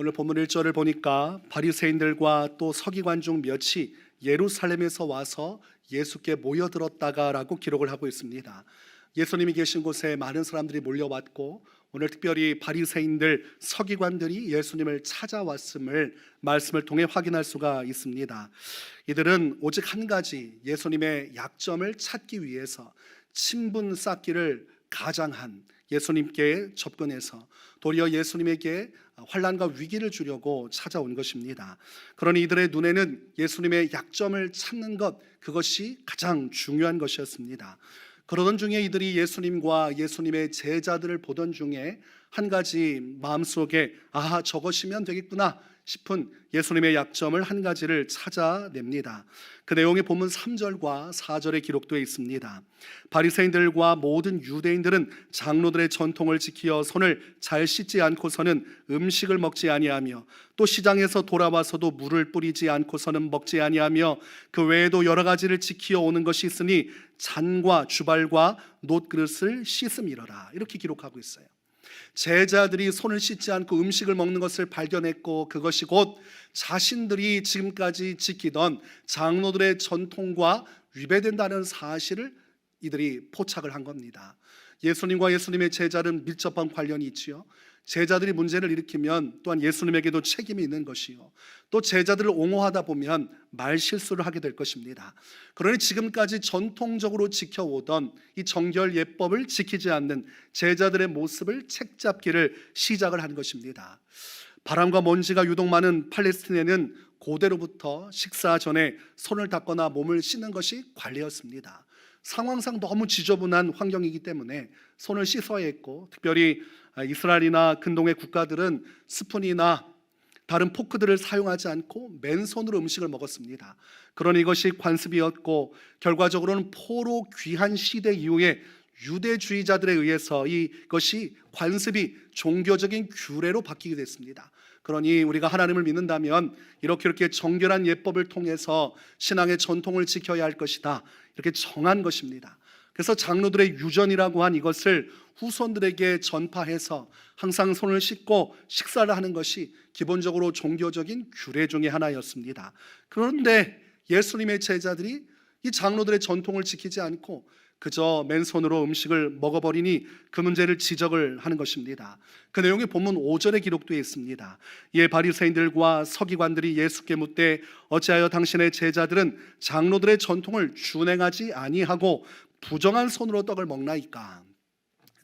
오늘 본문 1절을 보니까 바리새인들과 또 서기관 중 몇이 예루살렘에서 와서 예수께 모여들었다가라고 기록을 하고 있습니다. 예수님이 계신 곳에 많은 사람들이 몰려왔고 오늘 특별히 바리새인들, 서기관들이 예수님을 찾아왔음을 말씀을 통해 확인할 수가 있습니다. 이들은 오직 한 가지 예수님의 약점을 찾기 위해서 친분 쌓기를 가장한 예수님께 접근해서 도리어 예수님에게 환난과 위기를 주려고 찾아온 것입니다. 그러니 이들의 눈에는 예수님의 약점을 찾는 것, 그것이 가장 중요한 것이었습니다. 그러던 중에 이들이 예수님과 예수님의 제자들을 보던 중에 한 가지 마음속에 저것이면 되겠구나 싶은 예수님의 약점을 한 가지를 찾아냅니다. 그 내용이 본문 3절과 4절에 기록되어 있습니다. 바리새인들과 모든 유대인들은 장로들의 전통을 지키어 손을 잘 씻지 않고서는 음식을 먹지 아니하며 또 시장에서 돌아와서도 물을 뿌리지 않고서는 먹지 아니하며 그 외에도 여러 가지를 지키어 오는 것이 있으니 잔과 주발과 놋그릇을 씻음이러라, 이렇게 기록하고 있어요. 제자들이 손을 씻지 않고 음식을 먹는 것을 발견했고 그것이 곧 자신들이 지금까지 지키던 장로들의 전통과 위배된다는 사실을 이들이 포착을 한 겁니다. 예수님과 예수님의 제자는 밀접한 관련이 있지요. 제자들이 문제를 일으키면 또한 예수님에게도 책임이 있는 것이요, 또 제자들을 옹호하다 보면 말실수를 하게 될 것입니다. 그러니 지금까지 전통적으로 지켜오던 이 정결 예법을 지키지 않는 제자들의 모습을 책잡기를 시작을 한 것입니다. 바람과 먼지가 유독 많은 팔레스틴에는 고대로부터 식사 전에 손을 닦거나 몸을 씻는 것이 관례였습니다. 상황상 너무 지저분한 환경이기 때문에 손을 씻어야 했고, 특별히 이스라엘이나 근동의 국가들은 스푼이나 다른 포크들을 사용하지 않고 맨손으로 음식을 먹었습니다. 그러니 이것이 관습이었고, 결과적으로는 포로 귀환 시대 이후에 유대주의자들에 의해서 이것이 관습이 종교적인 규례로 바뀌게 됐습니다. 그러니 우리가 하나님을 믿는다면 이렇게 정결한 예법을 통해서 신앙의 전통을 지켜야 할 것이다, 이렇게 정한 것입니다. 그래서 장로들의 유전이라고 한 이것을 후손들에게 전파해서 항상 손을 씻고 식사를 하는 것이 기본적으로 종교적인 규례 중에 하나였습니다. 그런데 예수님의 제자들이 이 장로들의 전통을 지키지 않고 그저 맨손으로 음식을 먹어버리니 그 문제를 지적을 하는 것입니다. 그 내용이 본문 5절에 기록되어 있습니다. 이에 바리새인들과 서기관들이 예수께 묻되 어찌하여 당신의 제자들은 장로들의 전통을 준행하지 아니하고 부정한 손으로 떡을 먹나이까?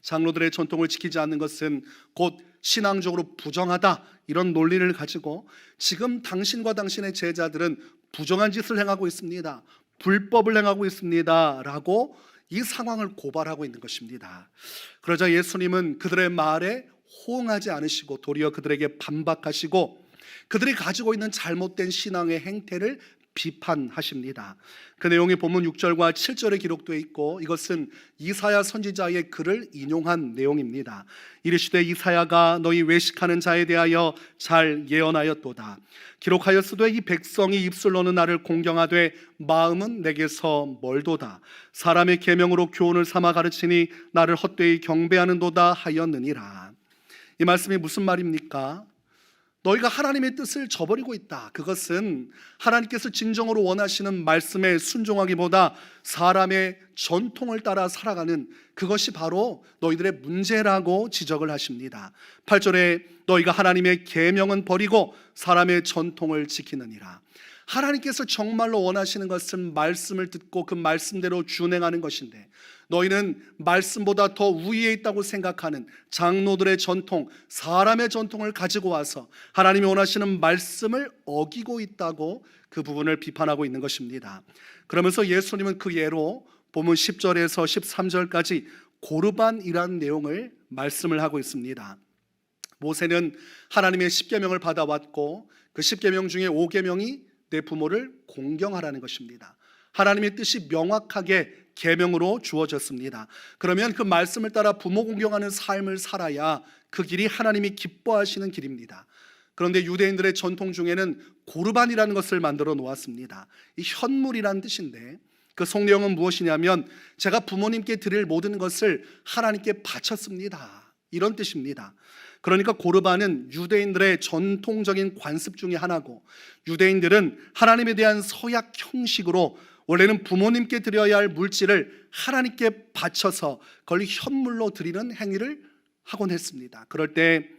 장로들의 전통을 지키지 않는 것은 곧 신앙적으로 부정하다, 이런 논리를 가지고 지금 당신과 당신의 제자들은 부정한 짓을 행하고 있습니다, 불법을 행하고 있습니다 라고 이 상황을 고발하고 있는 것입니다. 그러자 예수님은 그들의 말에 호응하지 않으시고 도리어 그들에게 반박하시고 그들이 가지고 있는 잘못된 신앙의 행태를 비판하십니다. 그 내용이 본문 6절과 7절에 기록되어 있고, 이것은 이사야 선지자의 글을 인용한 내용입니다. 이르시되 이사야가 너희 외식하는 자에 대하여 잘 예언하였도다. 기록하였으되 이 백성이 입술로는 나를 공경하되 마음은 내게서 멀도다. 사람의 계명으로 교훈을 삼아 가르치니 나를 헛되이 경배하는도다 하였느니라. 이 말씀이 무슨 말입니까? 너희가 하나님의 뜻을 저버리고 있다. 그것은 하나님께서 진정으로 원하시는 말씀에 순종하기보다 사람의 전통을 따라 살아가는 그것이 바로 너희들의 문제라고 지적을 하십니다. 8절에 너희가 하나님의 계명은 버리고 사람의 전통을 지키느니라. 하나님께서 정말로 원하시는 것은 말씀을 듣고 그 말씀대로 준행하는 것인데, 너희는 말씀보다 더 우위에 있다고 생각하는 장로들의 전통, 사람의 전통을 가지고 와서 하나님이 원하시는 말씀을 어기고 있다고 그 부분을 비판하고 있는 것입니다. 그러면서 예수님은 그 예로 본문 10절에서 13절까지 고르반이라는 내용을 말씀을 하고 있습니다. 모세는 하나님의 10계명을 받아왔고 그 10계명 중에 5계명이 내 부모를 공경하라는 것입니다. 하나님의 뜻이 명확하게 계명으로 주어졌습니다. 그러면 그 말씀을 따라 부모 공경하는 삶을 살아야 그 길이 하나님이 기뻐하시는 길입니다. 그런데 유대인들의 전통 중에는 고르반이라는 것을 만들어 놓았습니다. 이 현물이라는 뜻인데 그 속내용은 무엇이냐면 제가 부모님께 드릴 모든 것을 하나님께 바쳤습니다, 이런 뜻입니다. 그러니까 고르반은 유대인들의 전통적인 관습 중에 하나고, 유대인들은 하나님에 대한 서약 형식으로 원래는 부모님께 드려야 할 물질을 하나님께 바쳐서 그걸 현물로 드리는 행위를 하곤 했습니다. 그럴 때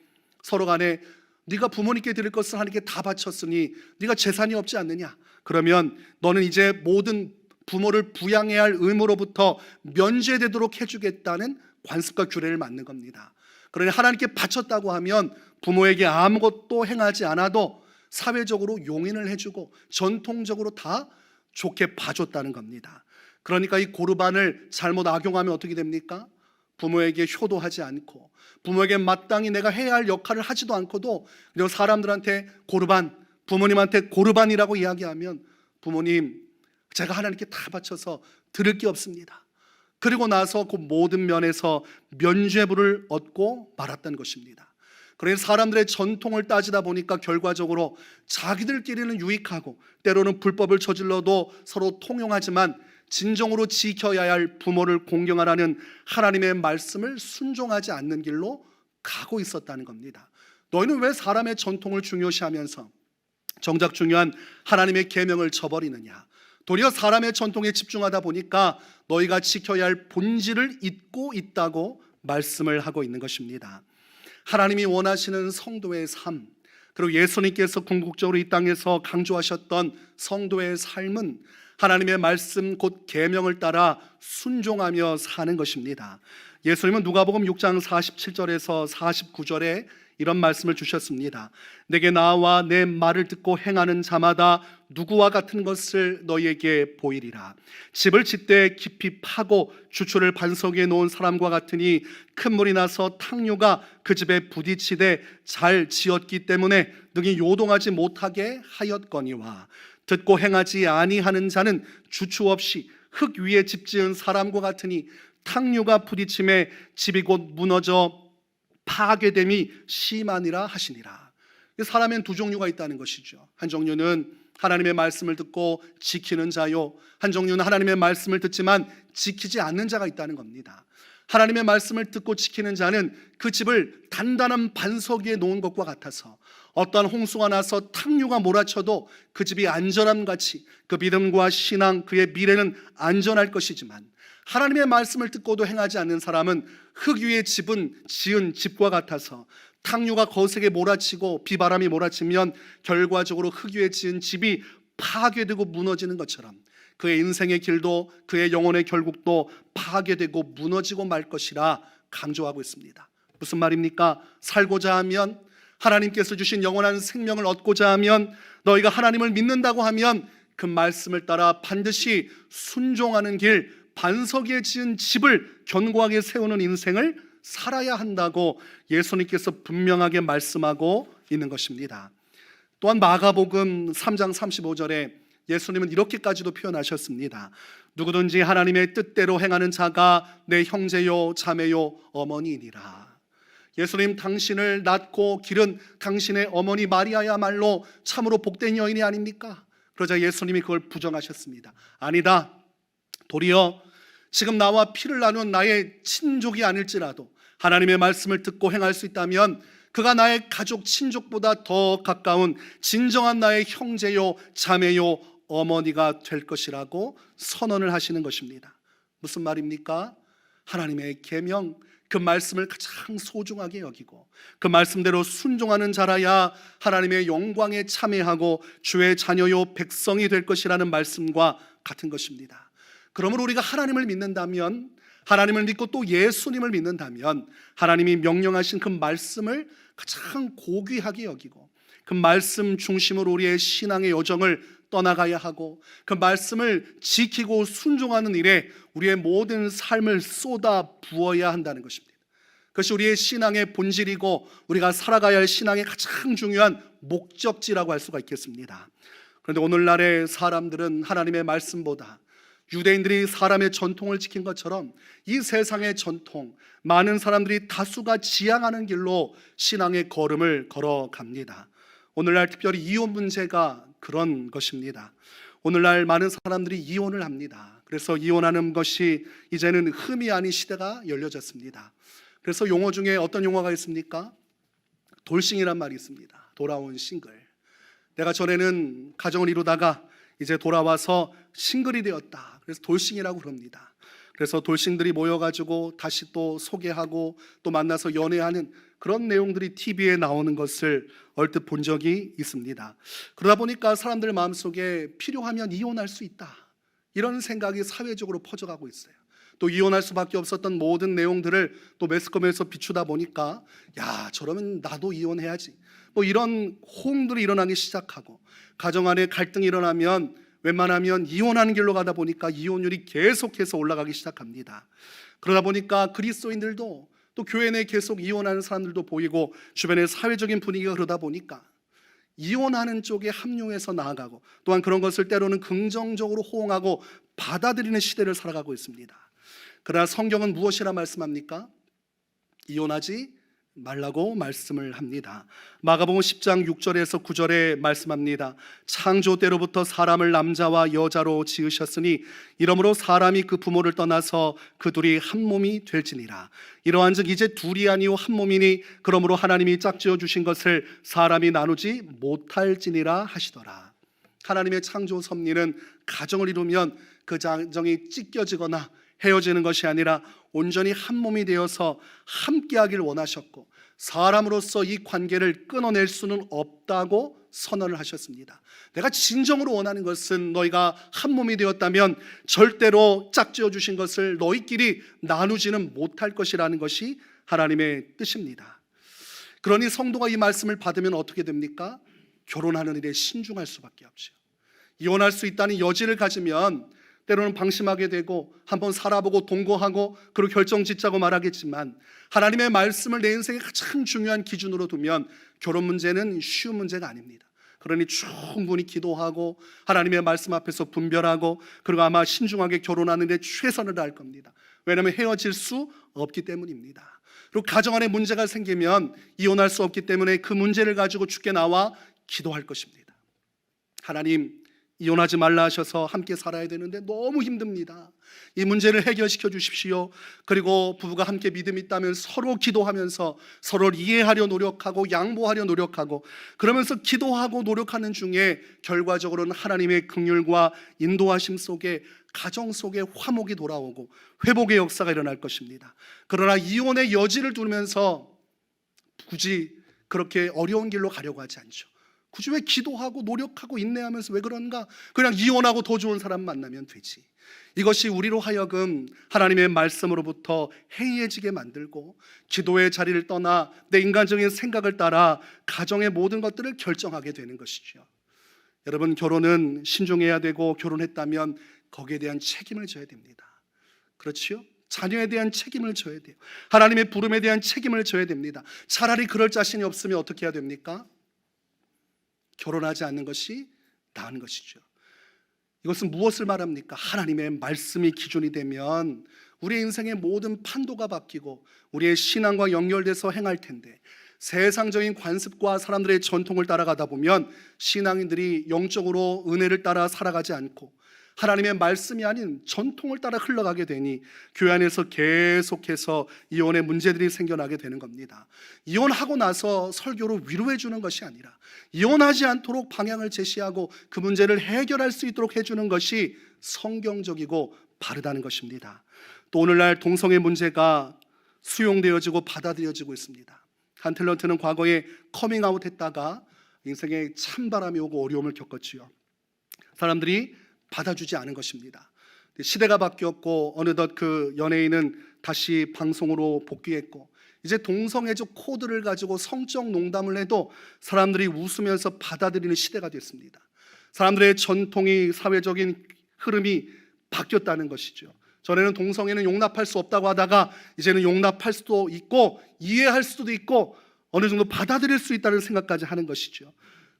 서로 간에 네가 부모님께 드릴 것을 하나님께 다 바쳤으니 네가 재산이 없지 않느냐, 그러면 너는 이제 모든 부모를 부양해야 할 의무로부터 면제되도록 해주겠다는 관습과 규례를 만든 겁니다. 그러니 하나님께 바쳤다고 하면 부모에게 아무것도 행하지 않아도 사회적으로 용인을 해주고 전통적으로 다 좋게 봐줬다는 겁니다. 그러니까 이 고르반을 잘못 악용하면 어떻게 됩니까? 부모에게 효도하지 않고 부모에게 마땅히 내가 해야 할 역할을 하지도 않고도 그리고 사람들한테 고르반, 부모님한테 고르반이라고 이야기하면 부모님, 제가 하나님께 다 바쳐서 드릴 게 없습니다. 그리고 나서 그 모든 면에서 면죄부를 얻고 말았다는 것입니다. 그래서 사람들의 전통을 따지다 보니까 결과적으로 자기들끼리는 유익하고 때로는 불법을 저질러도 서로 통용하지만 진정으로 지켜야 할 부모를 공경하라는 하나님의 말씀을 순종하지 않는 길로 가고 있었다는 겁니다. 너희는 왜 사람의 전통을 중요시하면서 정작 중요한 하나님의 계명을 저버리느냐? 도리어 사람의 전통에 집중하다 보니까 너희가 지켜야 할 본질을 잊고 있다고 말씀을 하고 있는 것입니다. 하나님이 원하시는 성도의 삶, 그리고 예수님께서 궁극적으로 이 땅에서 강조하셨던 성도의 삶은 하나님의 말씀 곧 계명을 따라 순종하며 사는 것입니다. 예수님은 누가복음 6장 47절에서 49절에 이런 말씀을 주셨습니다. 내게 나와 내 말을 듣고 행하는 자마다 누구와 같은 것을 너희에게 보이리라. 집을 짓되 깊이 파고 주초를 반석 위에 놓은 사람과 같으니 큰 물이 나서 탕류가 그 집에 부딪히되 잘 지었기 때문에 능히 요동하지 못하게 하였거니와, 듣고 행하지 아니하는 자는 주초 없이 흙 위에 집 지은 사람과 같으니 탕류가 부딪힘에 집이 곧 무너져 파괴됨이 심하니라 하시니라. 사람엔 두 종류가 있다는 것이죠. 한 종류는 하나님의 말씀을 듣고 지키는 자요, 한 종류는 하나님의 말씀을 듣지만 지키지 않는 자가 있다는 겁니다. 하나님의 말씀을 듣고 지키는 자는 그 집을 단단한 반석 위에 놓은 것과 같아서 어떠한 홍수가 나서 탕류가 몰아쳐도 그 집이 안전함같이 그 믿음과 신앙, 그의 미래는 안전할 것이지만, 하나님의 말씀을 듣고도 행하지 않는 사람은 흙 위에 지은 집과 같아서 탕류가 거세게 몰아치고 비바람이 몰아치면 결과적으로 흙 위에 지은 집이 파괴되고 무너지는 것처럼 그의 인생의 길도 그의 영혼의 결국도 파괴되고 무너지고 말 것이라 강조하고 있습니다. 무슨 말입니까? 살고자 하면, 하나님께서 주신 영원한 생명을 얻고자 하면, 너희가 하나님을 믿는다고 하면 그 말씀을 따라 반드시 순종하는 길, 반석 위에 지은 집을 견고하게 세우는 인생을 살아야 한다고 예수님께서 분명하게 말씀하고 있는 것입니다. 또한 마가복음 3장 35절에 예수님은 이렇게까지도 표현하셨습니다. 누구든지 하나님의 뜻대로 행하는 자가 내 형제요 자매요 어머니이니라. 예수님, 당신을 낳고 기른 당신의 어머니 마리아야말로 참으로 복된 여인이 아닙니까? 그러자 예수님이 그걸 부정하셨습니다. 아니다. 도리어 지금 나와 피를 나눈 나의 친족이 아닐지라도 하나님의 말씀을 듣고 행할 수 있다면 그가 나의 가족, 친족보다 더 가까운 진정한 나의 형제요 자매요 어머니가 될 것이라고 선언을 하시는 것입니다. 무슨 말입니까? 하나님의 계명, 그 말씀을 가장 소중하게 여기고 그 말씀대로 순종하는 자라야 하나님의 영광에 참여하고 주의 자녀요 백성이 될 것이라는 말씀과 같은 것입니다. 그러므로 우리가 하나님을 믿는다면, 하나님을 믿고 또 예수님을 믿는다면 하나님이 명령하신 그 말씀을 가장 고귀하게 여기고 그 말씀 중심으로 우리의 신앙의 여정을 떠나가야 하고 그 말씀을 지키고 순종하는 일에 우리의 모든 삶을 쏟아 부어야 한다는 것입니다. 그것이 우리의 신앙의 본질이고 우리가 살아가야 할 신앙의 가장 중요한 목적지라고 할 수가 있겠습니다. 그런데 오늘날의 사람들은 하나님의 말씀보다 유대인들이 사람의 전통을 지킨 것처럼 이 세상의 전통, 많은 사람들이 다수가 지향하는 길로 신앙의 걸음을 걸어갑니다. 오늘날 특별히 이혼 문제가 그런 것입니다. 오늘날 많은 사람들이 이혼을 합니다. 그래서 이혼하는 것이 이제는 흠이 아닌 시대가 열려졌습니다. 그래서 용어 중에 어떤 용어가 있습니까? 돌싱이란 말이 있습니다. 돌아온 싱글. 내가 전에는 가정을 이루다가 이제 돌아와서 싱글이 되었다. 그래서 돌싱이라고 그럽니다. 그래서 돌싱들이 모여가지고 다시 또 소개하고 또 만나서 연애하는 그런 내용들이 TV에 나오는 것을 얼핏 본 적이 있습니다. 그러다 보니까 사람들 마음속에 필요하면 이혼할 수 있다, 이런 생각이 사회적으로 퍼져가고 있어요. 또 이혼할 수밖에 없었던 모든 내용들을 또 매스컴에서 비추다 보니까 야, 저러면 나도 이혼해야지, 뭐 이런 호응들이 일어나기 시작하고, 가정 안에 갈등이 일어나면 웬만하면 이혼하는 길로 가다 보니까 이혼율이 계속해서 올라가기 시작합니다. 그러다 보니까 그리스도인들도 또 교회 내에 계속 이혼하는 사람들도 보이고, 주변의 사회적인 분위기가 그러다 보니까 이혼하는 쪽에 합류해서 나아가고, 또한 그런 것을 때로는 긍정적으로 호응하고 받아들이는 시대를 살아가고 있습니다. 그러나 성경은 무엇이라 말씀합니까? 이혼하지 말라고 말씀을 합니다. 마가복음 10장 6절에서 9절에 말씀합니다. 창조 때로부터 사람을 남자와 여자로 지으셨으니 이러므로 사람이 그 부모를 떠나서 그 둘이 한 몸이 될지니라. 이러한즉 이제 둘이 아니요 한 몸이니 그러므로 하나님이 짝지어 주신 것을 사람이 나누지 못할지니라 하시더라. 하나님의 창조 섭리는 가정을 이루면 그 가정이 찢겨지거나 헤어지는 것이 아니라 온전히 한 몸이 되어서 함께하길 원하셨고, 사람으로서 이 관계를 끊어낼 수는 없다고 선언을 하셨습니다. 내가 진정으로 원하는 것은 너희가 한 몸이 되었다면 절대로 짝지어 주신 것을 너희끼리 나누지는 못할 것이라는 것이 하나님의 뜻입니다. 그러니 성도가 이 말씀을 받으면 어떻게 됩니까? 결혼하는 일에 신중할 수밖에 없죠. 이혼할 수 있다는 여지를 가지면 때로는 방심하게 되고 한번 살아보고 동거하고 그리고 결정짓자고 말하겠지만, 하나님의 말씀을 내 인생의 가장 중요한 기준으로 두면 결혼 문제는 쉬운 문제가 아닙니다. 그러니 충분히 기도하고 하나님의 말씀 앞에서 분별하고, 그리고 아마 신중하게 결혼하는 데 최선을 다할 겁니다. 왜냐하면 헤어질 수 없기 때문입니다. 그리고 가정 안에 문제가 생기면 이혼할 수 없기 때문에 그 문제를 가지고 주께 나와 기도할 것입니다. 하나님, 이혼하지 말라 하셔서 함께 살아야 되는데 너무 힘듭니다. 이 문제를 해결시켜 주십시오. 그리고 부부가 함께 믿음이 있다면 서로 기도하면서 서로를 이해하려 노력하고 양보하려 노력하고, 그러면서 기도하고 노력하는 중에 결과적으로는 하나님의 긍휼과 인도하심 속에 가정 속에 화목이 돌아오고 회복의 역사가 일어날 것입니다. 그러나 이혼의 여지를 두면서 굳이 그렇게 어려운 길로 가려고 하지 않죠. 굳이 왜 기도하고 노력하고 인내하면서 왜 그런가? 그냥 이혼하고 더 좋은 사람 만나면 되지. 이것이 우리로 하여금 하나님의 말씀으로부터 해이해지게 만들고, 기도의 자리를 떠나 내 인간적인 생각을 따라 가정의 모든 것들을 결정하게 되는 것이죠. 여러분, 결혼은 신중해야 되고, 결혼했다면 거기에 대한 책임을 져야 됩니다. 그렇지요? 자녀에 대한 책임을 져야 돼요. 하나님의 부름에 대한 책임을 져야 됩니다. 차라리 그럴 자신이 없으면 어떻게 해야 됩니까? 결혼하지 않는 것이 나은 것이죠. 이것은 무엇을 말합니까? 하나님의 말씀이 기준이 되면 우리의 인생의 모든 판도가 바뀌고 우리의 신앙과 연결돼서 행할 텐데, 세상적인 관습과 사람들의 전통을 따라가다 보면 신앙인들이 영적으로 은혜를 따라 살아가지 않고 하나님의 말씀이 아닌 전통을 따라 흘러가게 되니 교회 안에서 계속해서 이혼의 문제들이 생겨나게 되는 겁니다. 이혼하고 나서 설교로 위로해 주는 것이 아니라 이혼하지 않도록 방향을 제시하고 그 문제를 해결할 수 있도록 해주는 것이 성경적이고 바르다는 것입니다. 또 오늘날 동성애 문제가 수용되어지고 받아들여지고 있습니다. 한 탤런트는 과거에 커밍아웃 했다가 인생에 찬바람이 오고 어려움을 겪었지요. 사람들이 받아주지 않은 것입니다. 시대가 바뀌었고 어느덧 그 연예인은 다시 방송으로 복귀했고, 이제 동성애적 코드를 가지고 성적 농담을 해도 사람들이 웃으면서 받아들이는 시대가 됐습니다. 사람들의 전통이, 사회적인 흐름이 바뀌었다는 것이죠. 전에는 동성애는 용납할 수 없다고 하다가 이제는 용납할 수도 있고 이해할 수도 있고 어느 정도 받아들일 수 있다는 생각까지 하는 것이죠.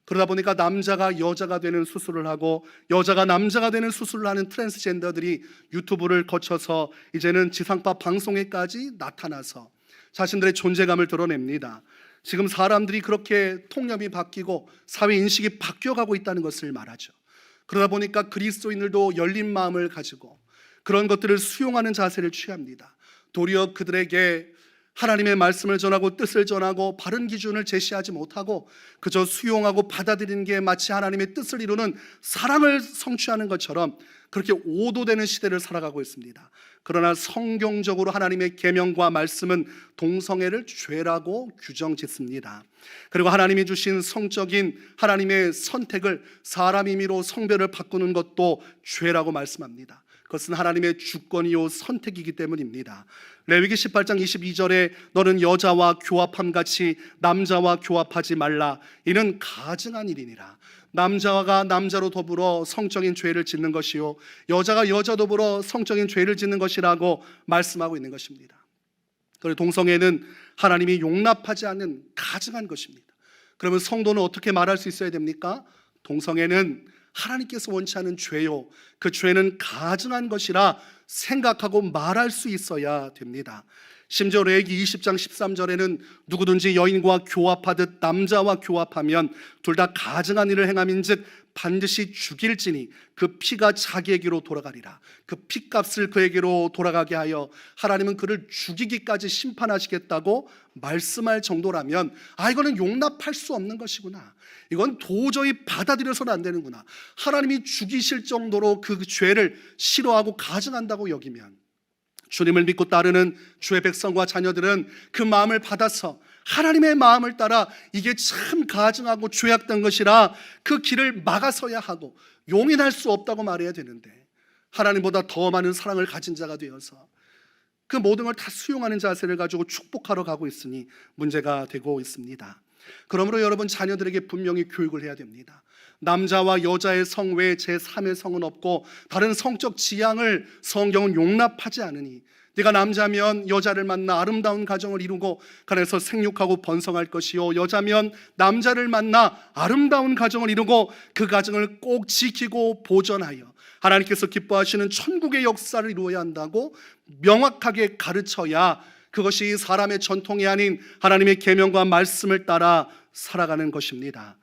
그러다 보니까 남자가 여자가 되는 수술을 하고 여자가 남자가 되는 수술을 하는 트랜스젠더들이 유튜브를 거쳐서 이제는 지상파 방송에까지 나타나서 자신들의 존재감을 드러냅니다. 지금 사람들이 그렇게 통념이 바뀌고 사회 인식이 바뀌어가고 있다는 것을 말하죠. 그러다 보니까 그리스도인들도 열린 마음을 가지고 그런 것들을 수용하는 자세를 취합니다. 도리어 그들에게 하나님의 말씀을 전하고 뜻을 전하고 바른 기준을 제시하지 못하고 그저 수용하고 받아들이는 게 마치 하나님의 뜻을 이루는 사랑을 성취하는 것처럼 그렇게 오도되는 시대를 살아가고 있습니다. 그러나 성경적으로 하나님의 계명과 말씀은 동성애를 죄라고 규정짓습니다. 그리고 하나님이 주신 성적인 하나님의 선택을 사람 임의로 성별을 바꾸는 것도 죄라고 말씀합니다. 그것은 하나님의 주권이요 선택이기 때문입니다. 레위기 18장 22절에 너는 여자와 교합함 같이 남자와 교합하지 말라. 이는 가증한 일이니라. 남자가 남자로 더불어 성적인 죄를 짓는 것이요 여자가 여자 더불어 성적인 죄를 짓는 것이라고 말씀하고 있는 것입니다. 그리고 동성애는 하나님이 용납하지 않는 가증한 것입니다. 그러면 성도는 어떻게 말할 수 있어야 됩니까? 동성애는 하나님께서 원치 않은 죄요 그 죄는 가증한 것이라 생각하고 말할 수 있어야 됩니다. 심지어 레위기 20장 13절에는 누구든지 여인과 교합하듯 남자와 교합하면 둘 다 가증한 일을 행함인즉 반드시 죽일지니 그 피가 자기에게로 돌아가리라. 그 피값을 그에게로 돌아가게 하여 하나님은 그를 죽이기까지 심판하시겠다고 말씀할 정도라면 이거는 용납할 수 없는 것이구나. 이건 도저히 받아들여서는 안 되는구나. 하나님이 죽이실 정도로 그 죄를 싫어하고 가증한다고 여기면 주님을 믿고 따르는 주의 백성과 자녀들은 그 마음을 받아서 하나님의 마음을 따라 이게 참 가증하고 죄악된 것이라 그 길을 막아서야 하고 용인할 수 없다고 말해야 되는데 하나님보다 더 많은 사랑을 가진 자가 되어서 그 모든 걸 다 수용하는 자세를 가지고 축복하러 가고 있으니 문제가 되고 있습니다. 그러므로 여러분 자녀들에게 분명히 교육을 해야 됩니다. 남자와 여자의 성 외에 제3의 성은 없고 다른 성적 지향을 성경은 용납하지 않으니 네가 남자면 여자를 만나 아름다운 가정을 이루고 그래서 생육하고 번성할 것이요 여자면 남자를 만나 아름다운 가정을 이루고 그 가정을 꼭 지키고 보존하여 하나님께서 기뻐하시는 천국의 역사를 이루어야 한다고 명확하게 가르쳐야 그것이 사람의 전통이 아닌 하나님의 계명과 말씀을 따라 살아가는 것입니다.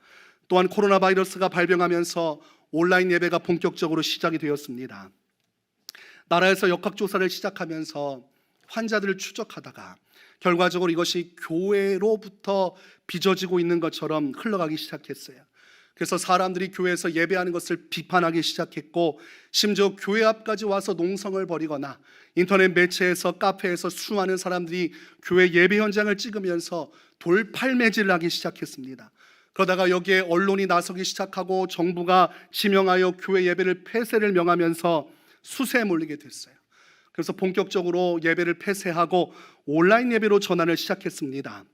또한 코로나 바이러스가 발병하면서 온라인 예배가 본격적으로 시작이 되었습니다. 나라에서 역학조사를 시작하면서 환자들을 추적하다가 결과적으로 이것이 교회로부터 빚어지고 있는 것처럼 흘러가기 시작했어요. 그래서 사람들이 교회에서 예배하는 것을 비판하기 시작했고 심지어 교회 앞까지 와서 농성을 벌이거나 인터넷 매체에서 카페에서 수많은 사람들이 교회 예배 현장을 찍으면서 돌팔매질을 하기 시작했습니다. 그러다가 여기에 언론이 나서기 시작하고 정부가 지명하여 교회 예배를 폐쇄를 명하면서 수세에 몰리게 됐어요. 그래서 본격적으로 예배를 폐쇄하고 온라인 예배로 전환을 시작했습니다.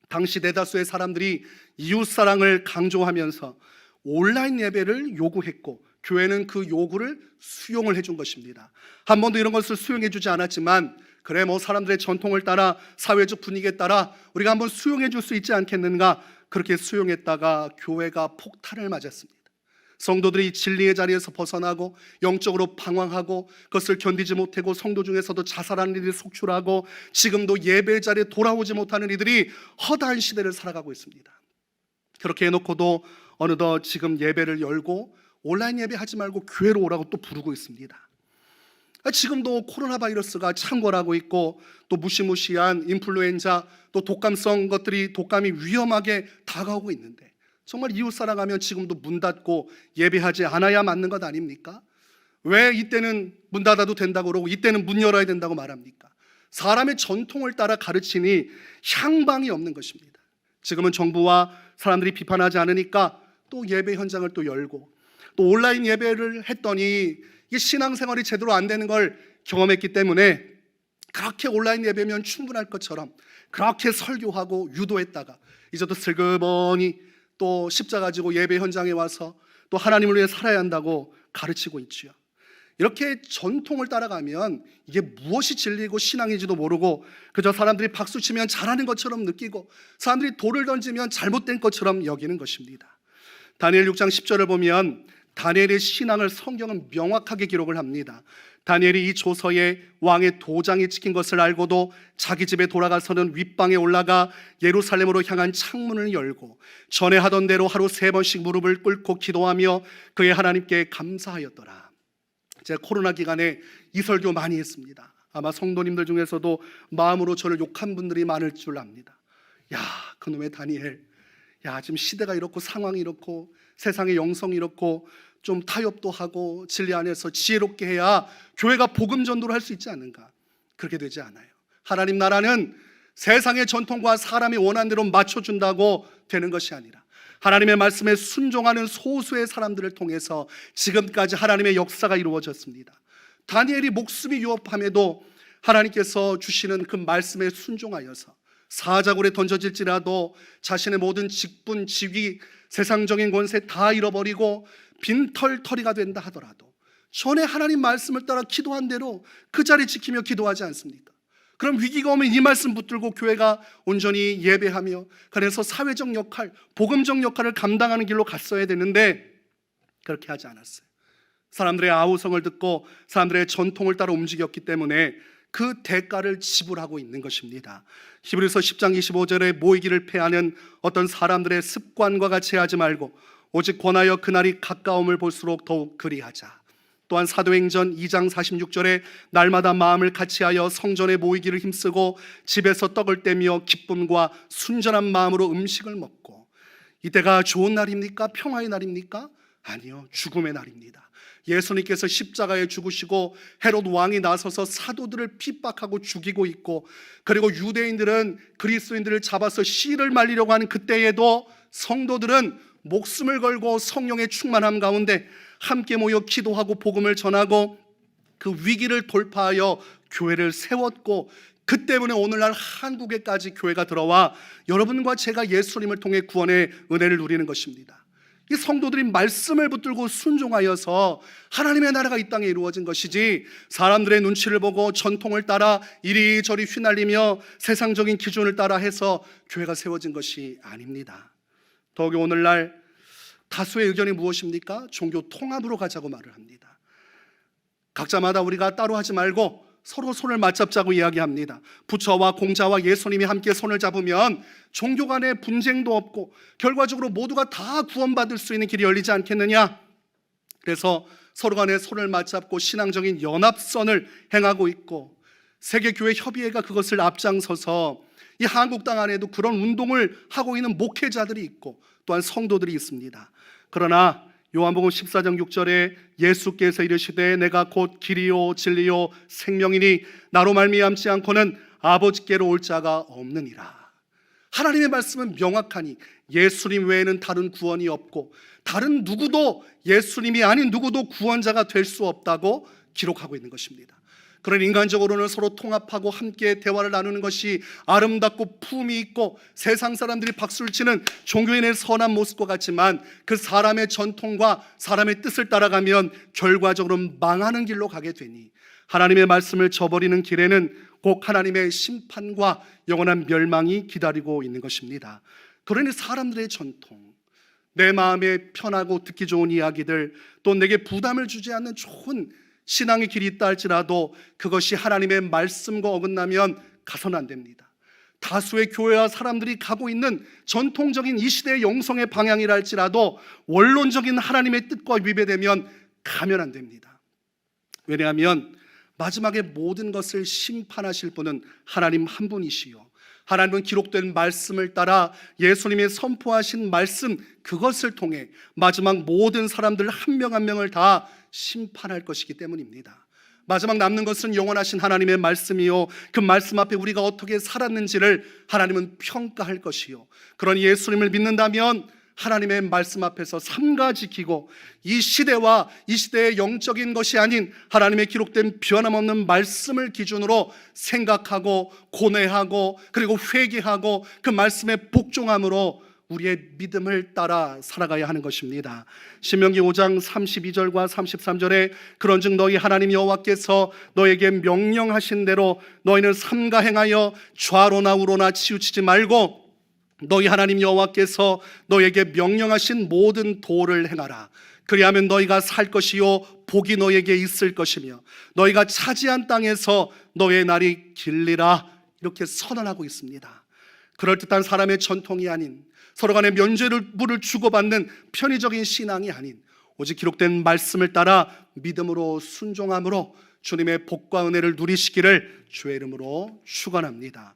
당시 대다수의 사람들이 이웃사랑을 강조하면서 온라인 예배를 요구했고 교회는 그 요구를 수용을 해준 것입니다. 한 번도 이런 것을 수용해 주지 않았지만 그래 사람들의 전통을 따라 사회적 분위기에 따라 우리가 한번 수용해 줄 수 있지 않겠는가 그렇게 수용했다가 교회가 폭탄을 맞았습니다. 성도들이 진리의 자리에서 벗어나고 영적으로 방황하고 그것을 견디지 못하고 성도 중에서도 자살하는 일이 속출하고 지금도 예배 자리에 돌아오지 못하는 이들이 허다한 시대를 살아가고 있습니다. 그렇게 해놓고도 어느덧 지금 예배를 열고 온라인 예배 하지 말고 교회로 오라고 또 부르고 있습니다. 지금도 코로나 바이러스가 창궐하고 있고 또 무시무시한 인플루엔자 또 독감성 것들이 독감이 위험하게 다가오고 있는데 정말 이웃사랑하면 지금도 문 닫고 예배하지 않아야 맞는 것 아닙니까? 왜 이때는 문 닫아도 된다고 그러고 이때는 문 열어야 된다고 말합니까? 사람의 전통을 따라 가르치니 향방이 없는 것입니다. 지금은 정부와 사람들이 비판하지 않으니까 또 예배 현장을 또 열고 또 온라인 예배를 했더니 이게 신앙생활이 제대로 안 되는 걸 경험했기 때문에 그렇게 온라인 예배면 충분할 것처럼 그렇게 설교하고 유도했다가 이제 또 슬그머니 또 십자가 지고 예배 현장에 와서 또 하나님을 위해 살아야 한다고 가르치고 있지요. 이렇게 전통을 따라가면 이게 무엇이 진리고 신앙인지도 모르고 그저 사람들이 박수치면 잘하는 것처럼 느끼고 사람들이 돌을 던지면 잘못된 것처럼 여기는 것입니다. 다니엘 6장 10절을 보면 다니엘의 신앙을 성경은 명확하게 기록을 합니다. 다니엘이 이 조서에 왕의 도장이 찍힌 것을 알고도 자기 집에 돌아가서는 윗방에 올라가 예루살렘으로 향한 창문을 열고 전에 하던 대로 하루 3번씩 무릎을 꿇고 기도하며 그의 하나님께 감사하였더라. 제가 코로나 기간에 이 설교 많이 했습니다. 아마 성도님들 중에서도 마음으로 저를 욕한 분들이 많을 줄 압니다. 야, 그놈의 다니엘, 야, 지금 시대가 이렇고 상황이 이렇고 세상의 영성이 이렇고 좀 타협도 하고 진리 안에서 지혜롭게 해야 교회가 복음 전도를 할 수 있지 않는가? 그렇게 되지 않아요. 하나님 나라는 세상의 전통과 사람이 원하는 대로 맞춰준다고 되는 것이 아니라 하나님의 말씀에 순종하는 소수의 사람들을 통해서 지금까지 하나님의 역사가 이루어졌습니다. 다니엘이 목숨이 위협함에도 하나님께서 주시는 그 말씀에 순종하여서 사자굴에 던져질지라도 자신의 모든 직분, 직위, 세상적인 권세 다 잃어버리고 빈털터리가 된다 하더라도 전에 하나님 말씀을 따라 기도한 대로 그 자리 지키며 기도하지 않습니까? 그럼 위기가 오면 이 말씀 붙들고 교회가 온전히 예배하며 그래서 사회적 역할, 복음적 역할을 감당하는 길로 갔어야 되는데 그렇게 하지 않았어요. 사람들의 아우성을 듣고 사람들의 전통을 따라 움직였기 때문에 그 대가를 지불하고 있는 것입니다. 히브리서 10장 25절에 모이기를 패하는 어떤 사람들의 습관과 같이 하지 말고 오직 권하여 그날이 가까움을 볼수록 더욱 그리하자. 또한 사도행전 2장 46절에 날마다 마음을 같이하여 성전에 모이기를 힘쓰고 집에서 떡을 떼며 기쁨과 순전한 마음으로 음식을 먹고. 이때가 좋은 날입니까? 평화의 날입니까? 아니요, 죽음의 날입니다. 예수님께서 십자가에 죽으시고 헤롯 왕이 나서서 사도들을 핍박하고 죽이고 있고, 그리고 유대인들은 그리스도인들을 잡아서 씨를 말리려고 하는 그때에도 성도들은 목숨을 걸고 성령의 충만함 가운데 함께 모여 기도하고 복음을 전하고 그 위기를 돌파하여 교회를 세웠고, 그 때문에 오늘날 한국에까지 교회가 들어와 여러분과 제가 예수님을 통해 구원의 은혜를 누리는 것입니다. 이 성도들이 말씀을 붙들고 순종하여서 하나님의 나라가 이 땅에 이루어진 것이지, 사람들의 눈치를 보고 전통을 따라 이리저리 휘날리며 세상적인 기준을 따라 해서 교회가 세워진 것이 아닙니다. 더욱이 오늘날 다수의 의견이 무엇입니까? 종교 통합으로 가자고 말을 합니다. 각자마다 우리가 따로 하지 말고 서로 손을 맞잡자고 이야기합니다. 부처와 공자와 예수님이 함께 손을 잡으면 종교 간의 분쟁도 없고 결과적으로 모두가 다 구원받을 수 있는 길이 열리지 않겠느냐. 그래서 서로 간에 손을 맞잡고 신앙적인 연합선을 행하고 있고, 세계교회협의회가 그것을 앞장서서 이 한국 땅 안에도 그런 운동을 하고 있는 목회자들이 있고 또한 성도들이 있습니다. 그러나 요한복음 14장 6절에 예수께서 이르시되 내가 곧 길이요 진리요 생명이니 나로 말미암지 않고는 아버지께로 올 자가 없느니라. 하나님의 말씀은 명확하니 예수님 외에는 다른 구원이 없고 다른 누구도, 예수님이 아닌 누구도 구원자가 될 수 없다고 기록하고 있는 것입니다. 그런 인간적으로는 서로 통합하고 함께 대화를 나누는 것이 아름답고 품이 있고 세상 사람들이 박수를 치는 종교인의 선한 모습과 같지만, 그 사람의 전통과 사람의 뜻을 따라가면 결과적으로 망하는 길로 가게 되니 하나님의 말씀을 저버리는 길에는 꼭 하나님의 심판과 영원한 멸망이 기다리고 있는 것입니다. 그러니 사람들의 전통, 내 마음에 편하고 듣기 좋은 이야기들, 또 내게 부담을 주지 않는 좋은 신앙의 길이 있다 할지라도 그것이 하나님의 말씀과 어긋나면 가서는 안 됩니다. 다수의 교회와 사람들이 가고 있는 전통적인 이 시대의 영성의 방향이라 할지라도 원론적인 하나님의 뜻과 위배되면 가면 안 됩니다. 왜냐하면 마지막에 모든 것을 심판하실 분은 하나님 한 분이시요, 하나님은 기록된 말씀을 따라 예수님이 선포하신 말씀, 그것을 통해 마지막 모든 사람들 한 명 한 명을 다 심판할 것이기 때문입니다. 마지막 남는 것은 영원하신 하나님의 말씀이요, 그 말씀 앞에 우리가 어떻게 살았는지를 하나님은 평가할 것이요, 그러니 예수님을 믿는다면 하나님의 말씀 앞에서 삼가 지키고 이 시대와 이 시대의 영적인 것이 아닌 하나님의 기록된 변함없는 말씀을 기준으로 생각하고 고뇌하고 그리고 회개하고 그 말씀에 복종함으로 우리의 믿음을 따라 살아가야 하는 것입니다. 신명기 5장 32절과 33절에 그런즉 너희 하나님 여호와께서 너에게 명령하신 대로 너희는 삼가 행하여 좌로나 우로나 치우치지 말고 너희 하나님 여호와께서 너에게 명령하신 모든 도를 행하라. 그리하면 너희가 살 것이요 복이 너에게 있을 것이며 너희가 차지한 땅에서 너의 날이 길리라. 이렇게 선언하고 있습니다. 그럴듯한 사람의 전통이 아닌, 서로 간에 면죄부를 주고받는 편의적인 신앙이 아닌, 오직 기록된 말씀을 따라 믿음으로 순종함으로 주님의 복과 은혜를 누리시기를 주의 이름으로 축원합니다.